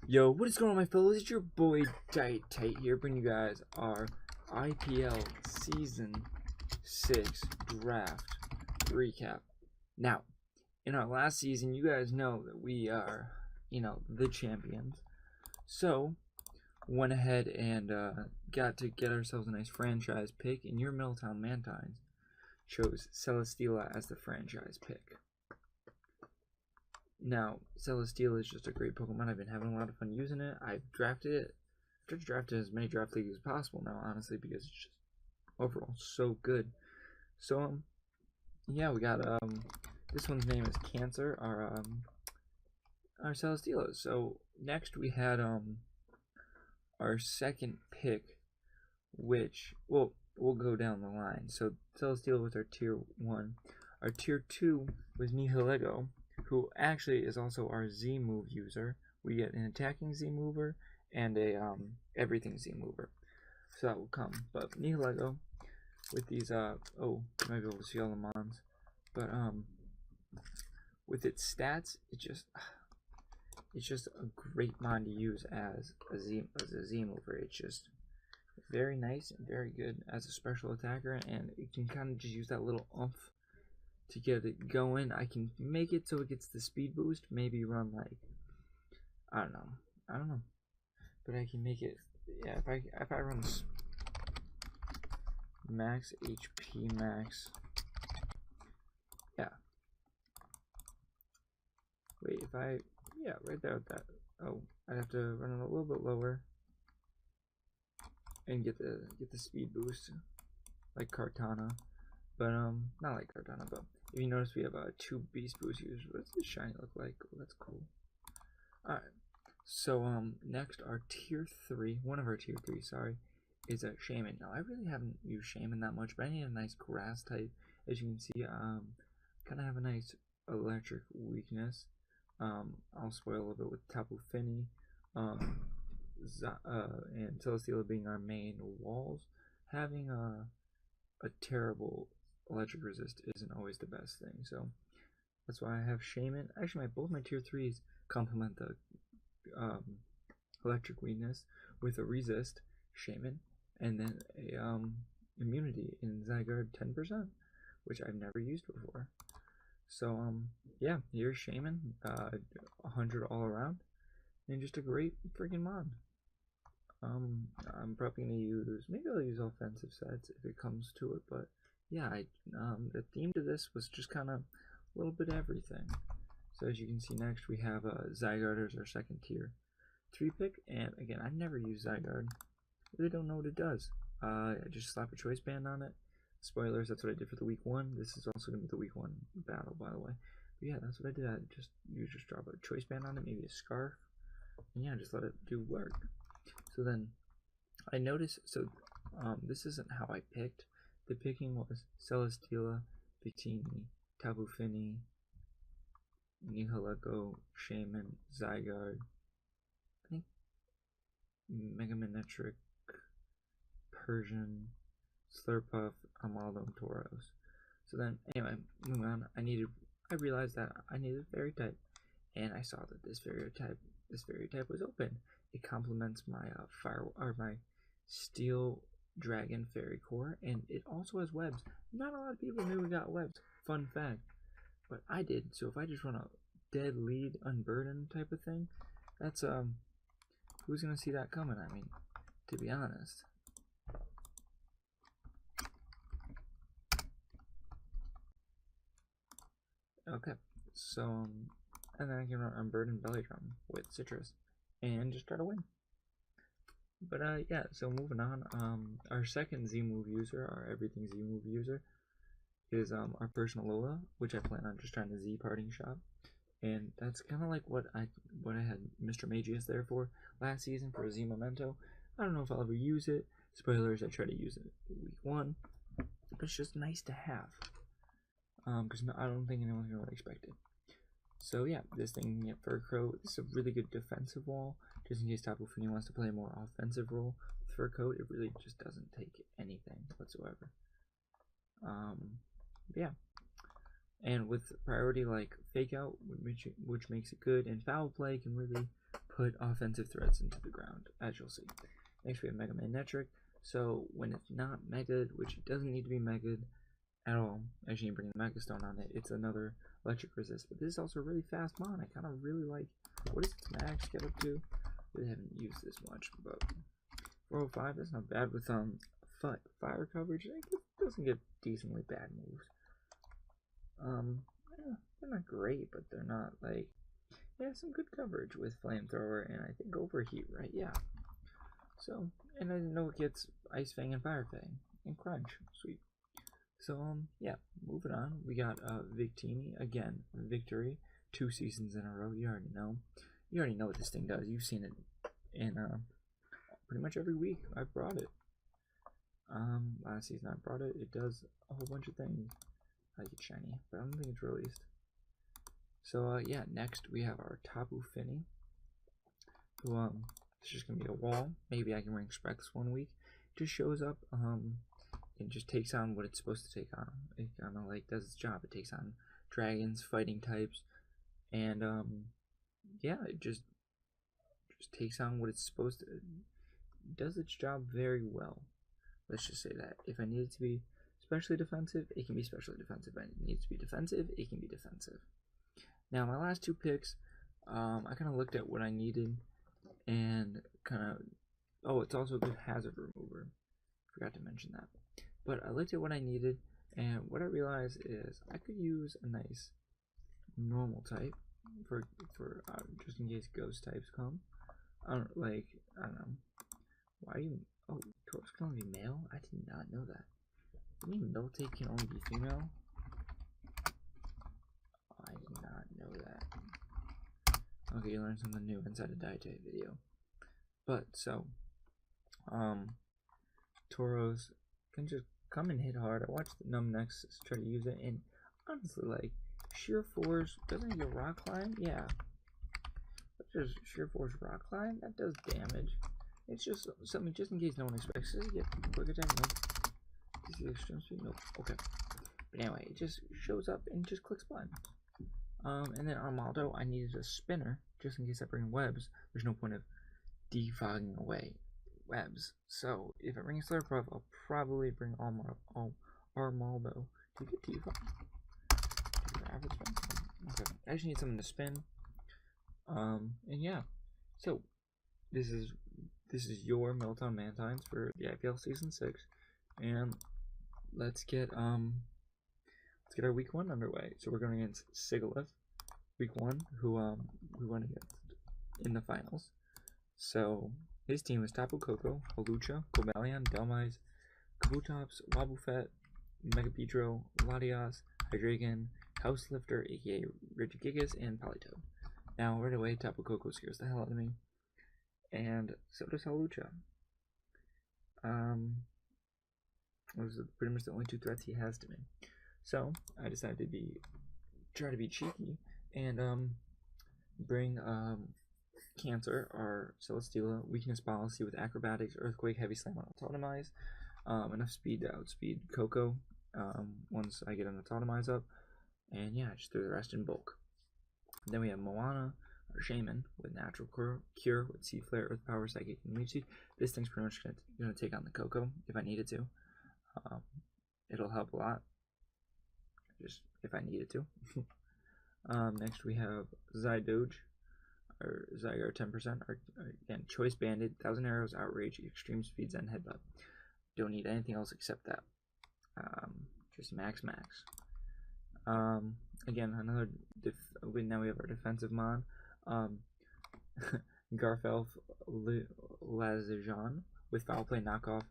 Yo, what is going on, my fellows? It's your boy DyeItTight here, bringing you guys our IPL Season 6 Draft Recap. Now, in our last season, you guys know that we are, the champions. So, went ahead and got to get ourselves a nice franchise pick, and your Middletown Mantines chose Celesteela as the franchise pick. Now, Celesteela is just a great Pokemon. I've been having a lot of fun using it. I've drafted it. I've tried to draft it as many draft leagues as possible now, honestly, because it's just overall so good. So, yeah, we got, this one's name is Cancer, our Celesteela. So, next we had, our second pick, which, well, we'll go down the line. So, Celesteela was our tier 1. Our tier 2 was Nihilego, who actually is also our Z move user. We get an attacking Z mover and a everything Z mover. So that will come. But Nihilego with these oh, you might be able to see all the mons. But with its stats, it's just a great mon to use as a Z mover. It's just very nice and very good as a special attacker, and you can kind of just use that little oomph to get it going. I can make it so it gets the speed boost, maybe run like, I don't know, but I can make it, yeah, if I run max HP max, yeah, wait, yeah, right there with that, oh, I'd have to run it a little bit lower and get the speed boost like Kartana, but not like Kartana, but if you notice, we have 2 beast boost users. What's this shiny look like? Oh, that's cool. Alright, so next our tier 3, one of our tier 3, sorry, is a Shaman. Now I really haven't used Shaman that much, but I need a nice grass type. As you can see, kind of have a nice electric weakness. I'll spoil a little bit with Tapu Fini, and Celesteela being our main walls. Having a terrible electric resist isn't always the best thing, so that's why I have Shaman. Actually, both my tier 3s complement the electric weakness with a resist Shaman, and then a immunity in Zygarde 10%, which I've never used before. So yeah, here's Shaman, 100 all around, and just a great freaking mod. I'm probably gonna use, maybe I'll use offensive sets if it comes to it, but yeah, the theme to this was just kind of a little bit of everything. So as you can see, next we have Zygarde as our second tier 3 pick, and again, I've never used Zygarde. Really don't know what it does. I just slap a choice band on it. Spoilers, that's what I did for the week 1. This is also gonna be the week 1 battle, by the way. But yeah, that's what I did. You just drop a choice band on it, maybe a scarf, and yeah, just let it do work. So then I noticed, so this isn't how I picked. The picking was Celesteela, Victini, Tapu Fini, Nihilego, Shaman, Zygarde, I think Megamanectric, Persian, Slurpuff, Amaldo, and Tauros. So then, anyway, moving on, I realized that I needed a fairy type, and I saw that this fairy type was open. It complements my my Steel Dragon Fairy Core, and it also has webs. Not a lot of people knew we got webs, fun fact, but I did. So if I just run a dead lead unburdened type of thing, that's who's gonna see that coming? I mean, to be honest. Okay, so and then I can run unburdened belly drum with citrus and just try to win. But yeah, so moving on, our second Z move user, our everything Z move user, is our personal Lola, which I plan on just trying to Z parting shop, and that's kind of like what I had Mr. Magius there for last season for a Z Memento. I don't know if I'll ever use it. Spoilers, I try to use it week 1, but it's just nice to have, because I don't think anyone's gonna really expect it. So yeah, this thing can get Fur Coat. This is a really good defensive wall, just in case Tapu Fini wants to play a more offensive role. With Fur Coat, it really just doesn't take anything whatsoever. Yeah. And with priority like fake out, which makes it good, and foul play can really put offensive threats into the ground, as you'll see. Next we have Mega Magnetric. So when it's not megaed, which it doesn't need to be megaed at all, actually you bring the Mega Stone on it, it's another electric resist. But this is also really fast mon. I kind of really like, what does its max get up to? Really haven't used this much, but 405, that's not bad with fire coverage. It doesn't get decently bad moves. Yeah, they're not great, but they're not like, yeah, some good coverage with flamethrower and I think overheat, right? Yeah. So, and I didn't know it gets Ice Fang and Fire Fang and Crunch. Sweet. So, yeah, moving on. We got Victini again, Victory, 2 seasons in a row. You already know. You already know what this thing does. You've seen it in pretty much every week. I've brought it. Last season I brought it. It does a whole bunch of things. I like it shiny, but I don't think it's released. So yeah, next we have our Tapu Fini, who it's just gonna be a wall. Maybe I can ring Specs one week. It just shows up, and just takes on what it's supposed to take on. It kind of like does its job. It takes on dragons, fighting types, and yeah, it just takes on what it's supposed to. It does its job very well. Let's just say that. If I need it to be specially defensive, it can be specially defensive. If it needs to be defensive, it can be defensive. Now, my last 2 picks, I kind of looked at what I needed and kind of, oh, it's also a good hazard remover. Forgot to mention that. But I looked at what I needed, and what I realized is I could use a nice normal type for just in case ghost types come. I don't know. Why are you, oh, Tauros can only be male? I did not know that. You mean Miltank can only be female? I did not know that. Okay, you learned something new inside a DyeItTight video. But, so, Tauros can just come and hit hard. I watched the Nexus try to use it, and honestly, like, Sheer Force, doesn't it get Rock Climb? Yeah. But just Sheer Force Rock Climb, that does damage. It's just something just in case no one expects. Does it get quick attack? Nope. Does it get extreme speed? Nope. Okay. But anyway, it just shows up and just clicks button. And then Armaldo, I needed a spinner just in case I bring webs. There's no point of defogging away webs. So if I bring a Slurpuff, I'll probably bring Armaldo. Do you get defog? Okay. I just need something to spin. And yeah. So this is your Meltdown Mantines for the IPL Season 6, and let's get our week 1 underway. So we're going against Sigalith, week 1, who we went against in the finals. So his team was Tapu Koko, Halucha, Cobalion, Delmise, Kabutops, Wobbuffet, Megapedro, Latias, Hydreigon, Houselifter, aka Regigigas, and Politoed. Now right away, Tapu Koko scares the hell out of me. And so does Halucha. Those are pretty much the only 2 threats he has to me. So I decided to try to be cheeky and bring Cancer, our Celesteela, weakness policy with acrobatics, earthquake, heavy slam on autotomize, enough speed to outspeed Coco once I get an autotomize up, and yeah, just threw the rest in bulk. And then we have Moana, our Shaman, with natural cure with Sea Flare, Earth Power, Psychic, and Leech Seed. This thing's pretty much gonna take on the Coco if I needed to. It'll help a lot, just if I needed to. Next we have Zydoge, or Zygar 10%, or again, Choice Banded, 1000 Arrows, Outrage, Extreme Speed, Zen Headbutt. Don't need anything else except that. Just max. Again, another now we have our defensive mon. Garfelf Lazajan with Foul Play, Knockoff,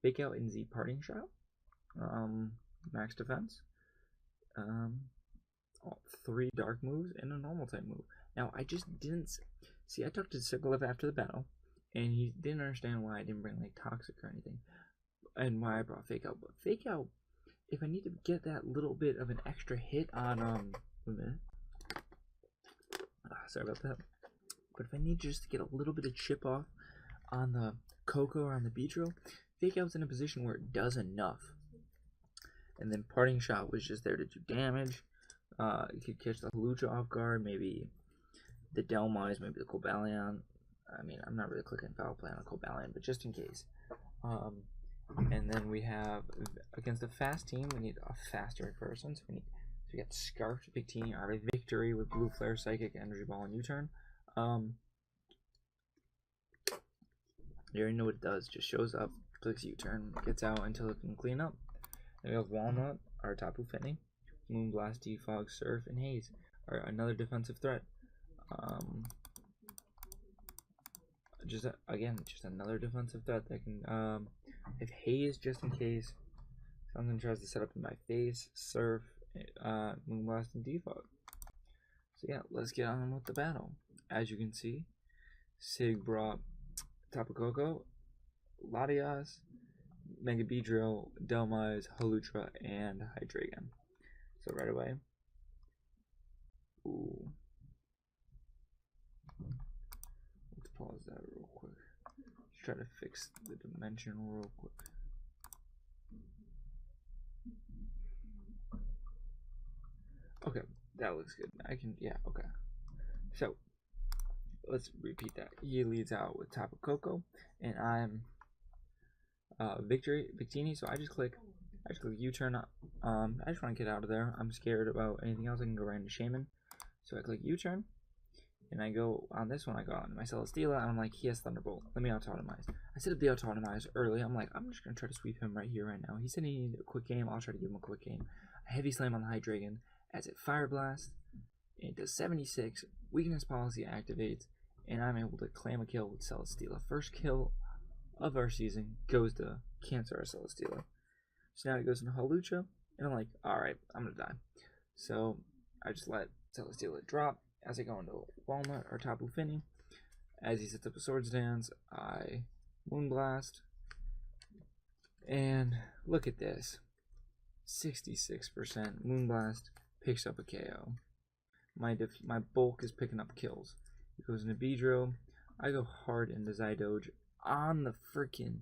Fake Out, and Z Parting Shot. Max defense. 3 dark moves and a normal type move. Now I just didn't see. I talked to Sigalith after the battle, and he didn't understand why I didn't bring like Toxic or anything, and why I brought Fake Out. But Fake Out, if I need to get that little bit of an extra hit on wait a minute. Sorry about that. But if I need just to get a little bit of chip off on the Coco or on the Beedrill, Fake Out's in a position where it does enough. And then Parting Shot was just there to do damage. You could catch the Halucha off guard, maybe the Delmise, maybe the Cobalion. I mean, I'm not really clicking foul play on a Cobalion, but just in case. And then we have, against a fast team, we need a faster person. So we got Scarfed Victini, our Victory with Blue Flare, Psychic, Energy Ball, and U-Turn. You already know what it does. Just shows up, clicks U-Turn, gets out until it can clean up. Then we have Walnut, our Tapu Fini, Moonblast, Defog, Surf, and Haze are another defensive threat. Just another defensive threat that can, if Haze, just in case something tries to set up in my face, Surf, Moonblast, and Defog. So yeah, let's get on with the battle. As you can see, Sig brought Tapu Koko, Latias, Mega Beedrill, Delmise, Halucha, and Hydreigon. So right away. Ooh. Let's pause that real quick. Let's try to fix the dimension real quick. Okay, that looks good. Okay. So, let's repeat that. He leads out with Tapu Koko, and I'm Victini, so I just click U-turn. I just want to get out of there. I'm scared about anything else. I can go right into Shaman. So I click U-turn, and I go on this one. I go on my Celesteela, and I'm like, he has Thunderbolt. Let me auto-automize. I set up the auto-automize early. I'm like, I'm just going to try to sweep him right here, right now. He said he needed a quick game. I'll try to give him a quick game. A Heavy Slam on the Hydreigon as it Fire Blast. It does 76. Weakness Policy activates, and I'm able to claim a kill with Celesteela. First kill of our season goes to cancel our Celesteela. So now it goes into Halucha, and I'm like, alright, I'm going to die. So I just let Celesteela drop. As I go into Walnut or Tapu Fini, as he sets up a Swords Dance, I Moonblast. And look at this. 66% Moonblast picks up a KO. My bulk is picking up kills. It goes into Beedrill. I go hard into Zydoge on the freaking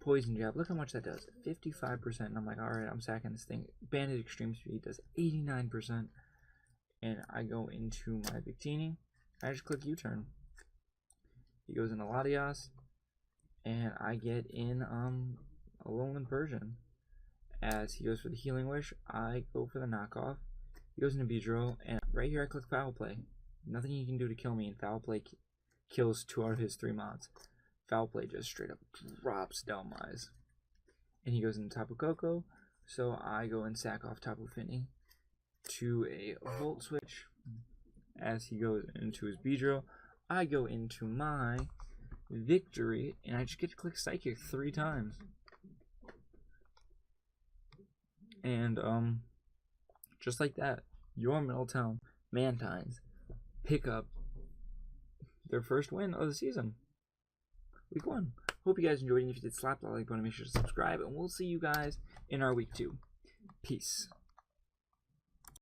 Poison Jab. Look how much that does. 55%. And I'm like, alright, I'm sacking this thing. Banded Extreme Speed does 89%. And I go into my Victini. I just click U-turn. He goes into Latias. And I get in a Alolan Persian. As he goes for the Healing Wish, I go for the knockoff. He goes into Beedrill, and right here I click Foul Play. Nothing he can do to kill me, and Foul Play kills 2 out of his 3 mods. Foul Play just straight up drops Delmise. And he goes into Tapu Koko, so I go and sack off Tapu Fini to a Volt Switch. As he goes into his Beedrill, I go into my Victory, and I just get to click Psychic 3 times. And, just like that, your Middletown Mantines pick up their first win of the season. Week 1. Hope you guys enjoyed, and if you did, slap that like button, make sure to subscribe, and we'll see you guys in our week 2. Peace.